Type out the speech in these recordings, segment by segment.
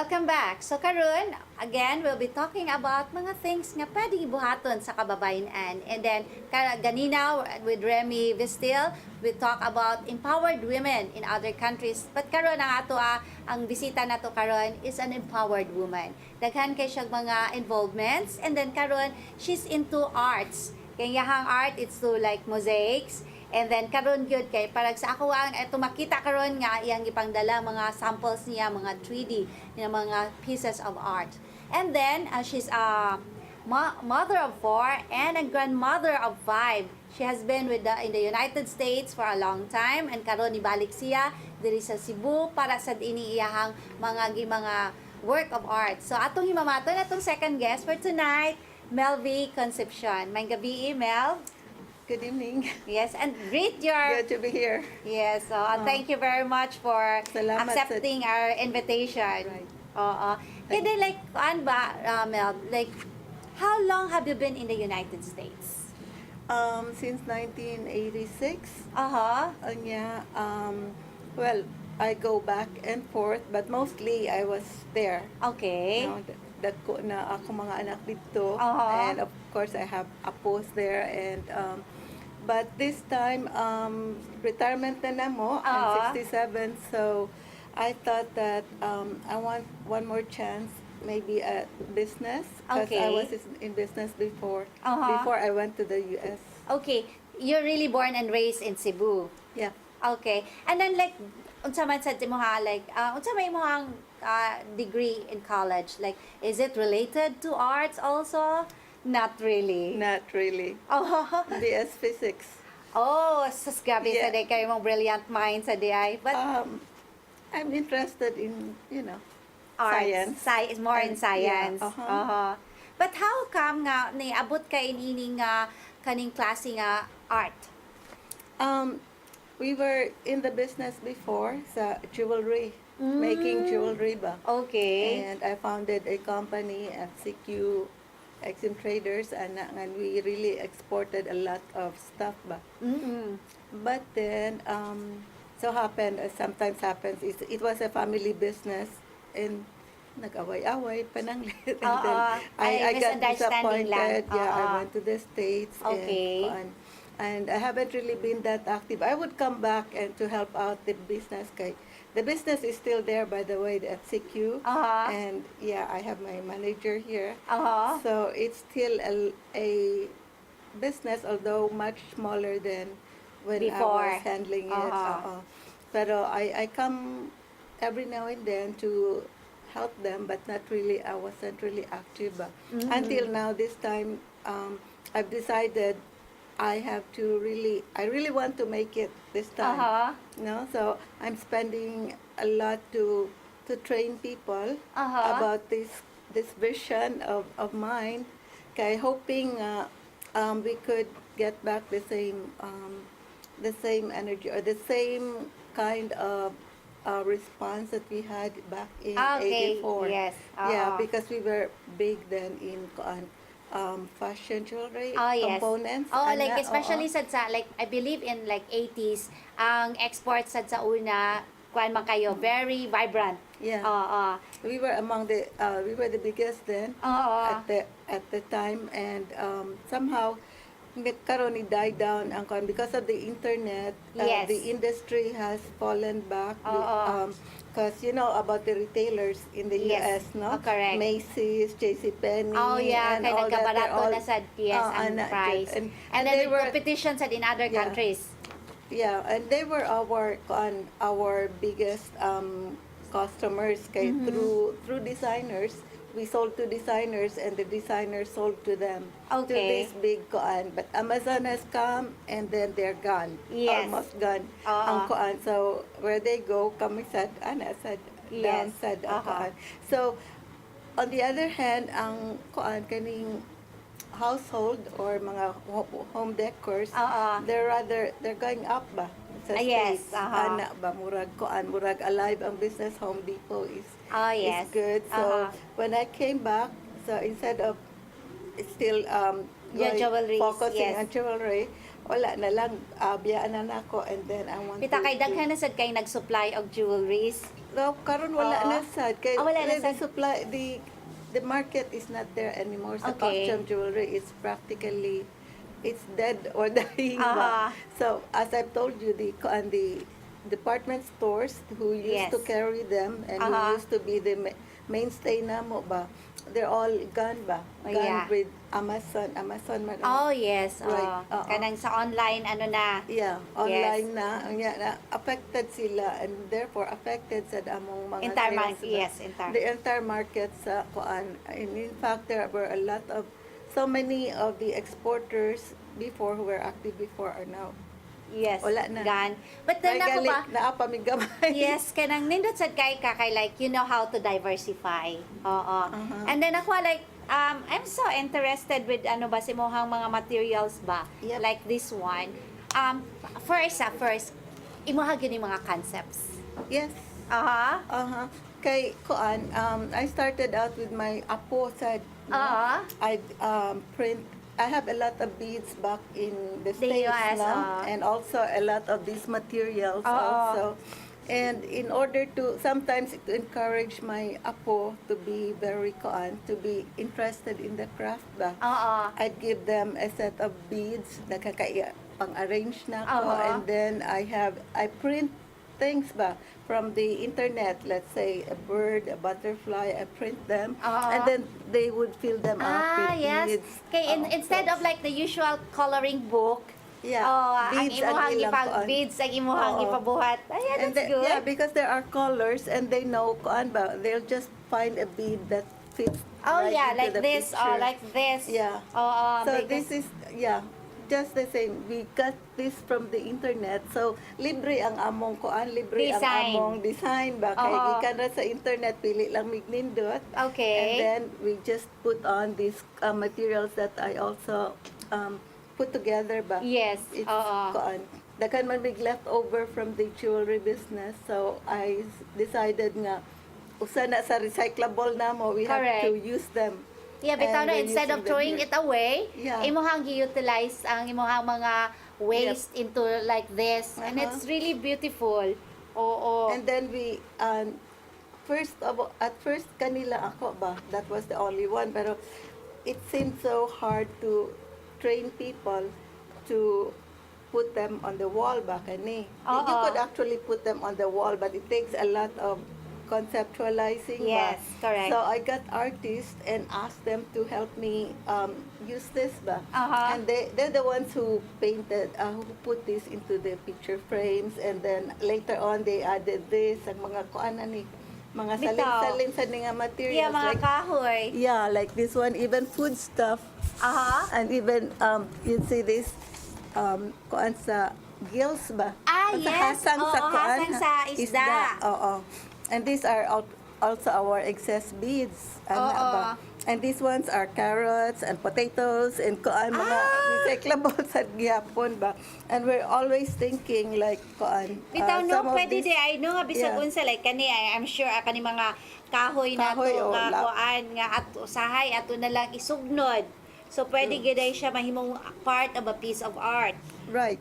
Welcome back. So karon, again, we'll be talking about mga things nga pwedeng ibuhaton sa kababayan-an. And then ganina with Remy Vistil, we talk about empowered women in other countries. But karon ang ato ang bisita nato karon is an empowered woman. Daghan kay siyang mga involvements, and then karon she's into arts. Kay yahang art, it's to like mosaics. And then karon gyud kay parang sa ako ang eto makita karon nga iyang ipangdala mga samples niya, mga 3D nga mga pieces of art. And then she's a mother of 4 and a grandmother of 5. She has been in the United States for a long time, and karon ibalik siya diri sa Cebu para sa iniiyahang mga work of art. So atong himamaton atong second guest for tonight, Melvi Concepcion. May gabi, Mel. Good evening. Yes, and greet your... Good to be here. Yes, so thank you very much for Salamat accepting our invitation. Right. Kaya like, ano ba, Mel, like, how long have you been in the United States? Since 1986. Yeah. Well, I go back and forth, but mostly I was there. Okay. Dagko na ako mga anak dito, and of course I have a post there, and but this time retirement na namo. I'm 67, so I thought that I want one more chance, maybe a business, because I was in business before I went to the US. Okay, you're really born and raised in Cebu. Yeah. Okay, and then like, unsa man sad mo ha, like, unsa may mo ang degree in college? Like, is it related to arts also? Not really. Not really. BS Physics. Oh, sus gabi sa day kayo mong brilliant mind sa day. But I'm interested in, arts, science. More in science. Yeah, But how come nga niabot ka ini nga kaning klase nga art? We were in the business before sa jewelry, making jewelry ba. Okay. And I founded a company at CQ Exim Traders, and we really exported a lot of stuff ba. But then so happened, as sometimes happens, it was a family business, and nag-away-away pananglit. And then I got disappointed. I went to the States. And I haven't really been that active. I would come back and to help out the business. The business is still there, by the way, at CQ. And I have my manager here. So it's still a business, although much smaller than when before. I was handling it. Pero I come every now and then to help them, but not really. I wasn't really active. Until now, this time, I've decided I really want to make it this time. So I'm spending a lot to train people about this vision of mine. Kaya hoping we could get back the same energy or the same kind of response that we had back in 84. Yes. Yeah, because we were big then in fashion jewelry components. Like especially sad sa like I believe in like 80s ang export sad sa una kuan man kayo very vibrant. Yeah. We were among we were the biggest then at the time, and somehow karon ni died down ang kuan because of the internet. The industry has fallen back. Because you know about the retailers in the US, no? Correct. Macy's, JCPenney, and all that. All na sad, ang price. And then they were competitions in other countries. Yeah, and they were our biggest customers. Through designers. We sold to designers, and the designers sold to them. To this big koan. But Amazon has come, and then they're gone. Almost gone. Ang koan. So where they go, kami sad, down sad ang koan. So on the other hand, ang koan kaning household or mga home decors, they're going up ba sa space. Ana ba murag koan, murag alive ang business. Home Depot is good. So when I came back, so instead of still focusing on jewelry, wala na lang, biyaan na nako, and then I want Bita to kay daghan na sad kay nag-supply og jewelries. No, karon wala Oo. na sad kay Wala na the sad. supply, the market is not there anymore. Sa Okay. costume jewelry is practically it's dead or dying ba. So as I've told you, the department stores who used to Yes. carry them and who used to be the mainstay na mo ba, they're all gone ba, Oh, gone yeah. with Amazon man Oh, yes. Right. Oo. Kanang sa online ano na. yeah, online na affected sila, and therefore affected sa among mga Entire sales market, ba. yes, entire. The entire market sa kuan. And in fact, there were a lot of so many of the exporters before who were active before are now Yes. wala na. Gone. But then may ako gali ba, naa pa mi gamay. yes, kanang nindot sad kay like you know how to diversify. Oo. Uh-huh. And then ako like I'm so interested with ano ba si mohang mga materials ba? Yep. Like this one. First, imuha gyud yung mga concepts. Yes. Aha. Kay kuan, I started out with my apo said, I have a lot of beads back in the States US, now, and also a lot of these materials also. And in order to, sometimes to encourage my apo to be very to be interested in the craft ba, Oo. I'd give them a set of beads na pang-arrange na ko, and then I print things ba from the internet, let's say a bird, a butterfly, I print them, and then they would fill them up with Yes. beads. Kay instead of like the usual coloring book, ang beads ang imuhang ilang kuan. beads ang imuhang Oo. ipabuhat. Ayan, And that's good. yeah, because there are colors and they know kuan ba, they'll just find a bead that fits right into like the this, picture. like this. Yeah. So this is just the same. We got this from the internet. So libre ang among kuan, libre Design. ang among design ba kay gikan ra sa internet, pili lang mignindot. Okay. And then we just put on these materials that I also put together ba. Yes. It's kuan. Daghan man big leftover from the jewelry business. So I decided nga usa na sa recyclable na mo, we have Correct. to use them. Yeah, bitaw And na we're instead of using them throwing here. it away, Yeah. imuhang gi-utilize ang imuhang mga waste into like this. And it's really beautiful. Oo. And then we at first kanila ako ba, that was the only one, pero it seemed so hard to train people to put them on the wall ba kani. You could actually put them on the wall, but it takes a lot of conceptualizing Yes, ba. correct. So I got artists and asked them to help me use this ba. And they're the ones who painted, who put this into the picture frames, and then later on they added this, ang mga kuanan ni mga Bitaw. salin-salin sa nga materials. Yeah, mga like, kahoy. yeah, like this one, even food stuff. And even, you see this, kuan sa gills ba? At sa Yes. hasang sa kuan. Hasang sa isda. Oo. And these are also our excess beads. Ano ba? And these ones are carrots and potatoes and kuan mga recyclable sa gihapon ba. And we're always thinking like kuan. Bitaw some no, of pwede these- di ay no, bisag Yeah. unsa like kani I'm sure kani mga kahoy na to Kahoy, nga lap. kuan nga at usahay ato na lang isugnod. So pwede gid ay siya mahimong part of a piece of art. Right.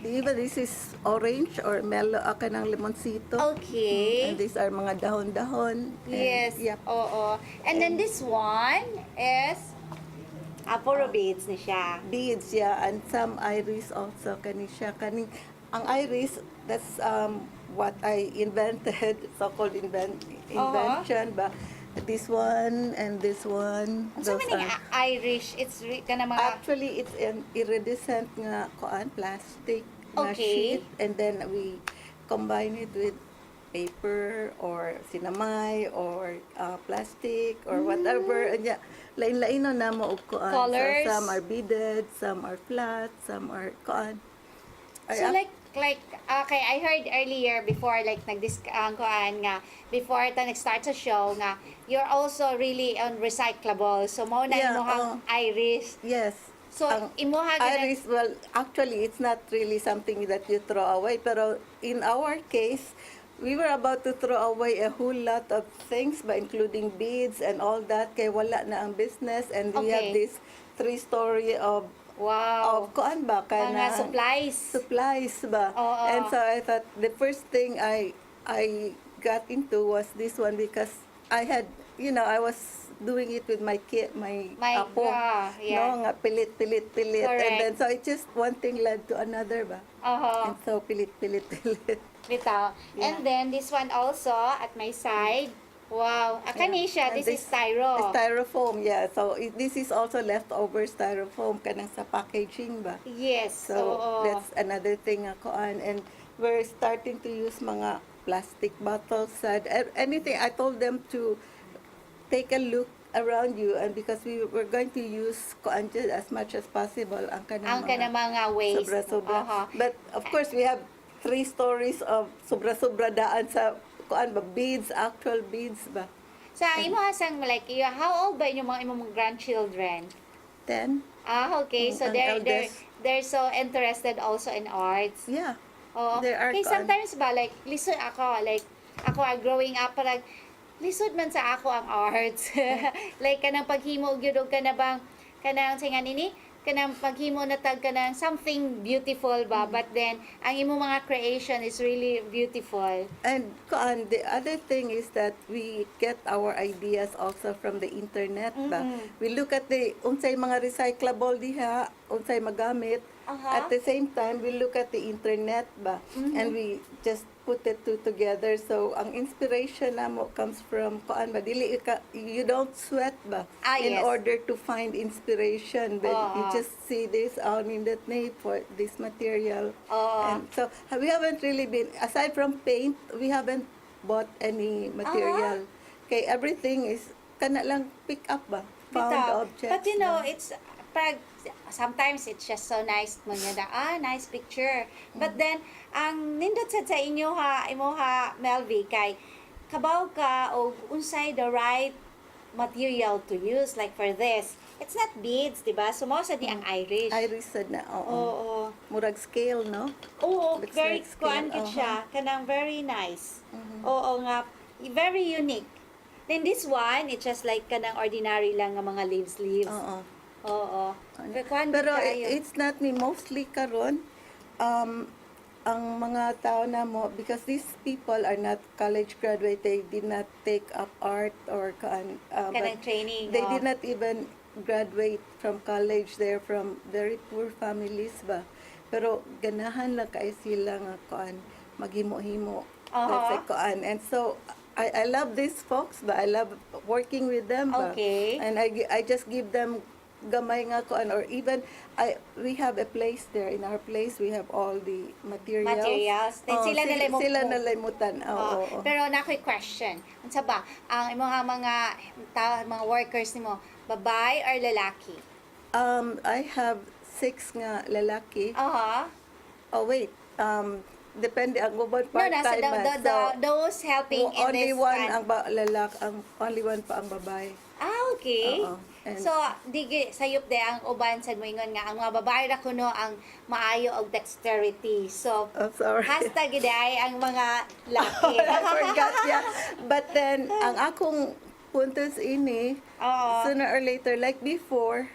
Even this is orange or mellow kanang limoncito. Okay. And these are mga dahon-dahon. And, Yes. Yep. Oo. And then this one is puro beads ni siya. Beads, yeah, and some iris also kani siya. Ang iris, that's what I invented, so-called invention ba. This one and this one. So those many are- Irish, it's kana mga Actually, it's an iridescent nga kuan, plastic na Okay. sheet, and then we combine it with paper or sinamay or plastic or whatever. Anya, lain-lain na mo og kuan. Colors. So, some are beaded, some are flat, some are kuan. So like okay, I heard earlier before like kuan nga before ta nag-start sa show nga you're also really on recyclable. So mo na Yeah, imuhang iris. Yes. So Ang imuha gyud iris, well, actually, it's not really something that you throw away. Pero in our case, we were about to throw away a whole lot of things, but including beads and all that. Kaya wala na ang business. And we have Okay. this 3-story of Wow. kuan ba Mga kanang supplies. ba. Oo. And so I thought the first thing I got into was this one because I had, I was doing it with my kid, my apo. Yeah. No, nga pilit. And Correct. then so it just one thing led to another ba. Uh-huh. And so pilit. Bitaw. Yeah. And then this one also at my side. Wow. Akanisha, And this is styro. Styrofoam, yeah. So this is also leftover styrofoam kanang sa packaging ba. Yes. So Oo. that's another thing ako and we're starting to use mga plastic bottles and anything. I told them to take a look around you and because we're going to use kuan dyan as much as possible ang Ang kanang mga waste. sobra-sobra. Uh-huh. But of course we have 3 stories of sobra-sobra daan sa kuan ba beads, actual beads ba. Sa imo hasang like how old ba yung mga imong grandchildren? 10. Okay. So Ang eldest. they're so interested also in arts. Yeah. Oo. There are Okay, sometimes ba like lisod ako growing up parang lisod man sa ako ang arts. Like kanang paghimo gyud og kanang singa nini kanang paghimo na tag kanang something beautiful ba but then ang imo mga creation is really beautiful. And kuan, the other thing is that we get our ideas also from the internet ba. We look at the unsay mga recyclable diha, unsay magamit. At the same time, we look at the internet ba and we just put it two together. So ang inspiration namo comes from kuan ba you don't sweat ba in Yes. order to find inspiration. But you just see this in that need for this material. And so we haven't really been aside from paint, we haven't bought any material. Okay, everything is kana lang pick up ba found Bitaw. objects. But you know, ba. it's sometimes it's just so nice mo nice picture. But then ang nindot sad sa imo ha Melvi kay kabaw ka o unsay the right material to use like for this. It's not beads, di ba? Sumo sa di ang Irish. Iris sad na, oo. Oo. Murag scale, no? Oo, Looks very like kuan scale, gid siya. Kanang very nice. Oo nga, very unique. Then this one, it's just like kanang ordinary lang nga mga leaves. Oo. Oo. Kuan Pero gid kayo. it's not me mostly karon ang mga tao na mo because these people are not college graduate, they did not take up art or Kanang training. they did not even graduate from college. They're from very poor families ba, pero ganahan lang kay sila nga maghimo-himo. Let's say and so I love these folks ba, I love working with them ba. Okay. And I just give them gamay nga or even we have a place there. In our place we have all the materials. Then sila nalimutan. Oo. Pero nakoy question. Unsa ba ang imong mga workers nimo, babae or lalaki? I have 6 nga lalaki. Oh wait. Depende ang ubod part-time man. Those helping in only this one kind. only one pa ang babae. Okay. Oo. And So, sayop de ang uban sa moingon nga ang mga babae ra kuno ang maayo og dexterity. So, sorry. hashtag gid ay ang mga laki. I forgot yeah. But then ang akong puntos ini sooner or later like before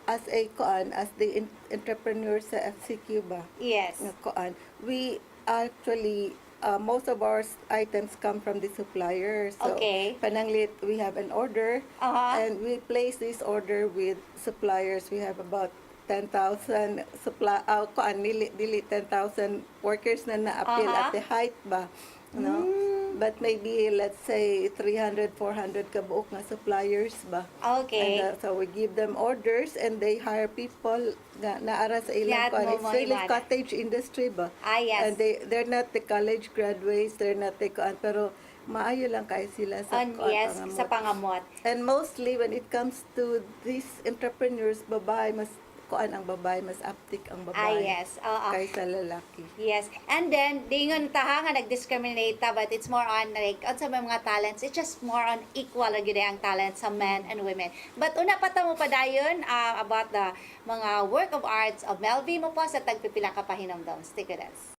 as the entrepreneur sa FCQ ba. Yes. Nga we actually most of our items come from the suppliers. So, Okay. pananglit, we have an order, and we place this order with suppliers. We have about 10,000 dili 10,000 workers na na-appeal at the height ba. No? But maybe, let's say, 300, 400 kabuok nga suppliers ba. Okay. And so we give them orders and they hire people na naara sa ilang Yat mo It's really mga cottage industry ba. Yes. And they're not the college graduates, they're not the pero maayo lang kayo sila sa Yes, pangamot. sa pangamot. And mostly when it comes to these entrepreneurs, ang babae mas aptik ang babae. Yes. Oo. Kaysa lalaki. Yes. And then, di nga taha nga nag-discriminate but it's more on like, sa mga talents, it's just more on equal gyud ang talents sa men and women. But una pa ta mo padayon about the mga work of arts of Melvi mo po sa tagpipila ka pahinomdom. Stick with us.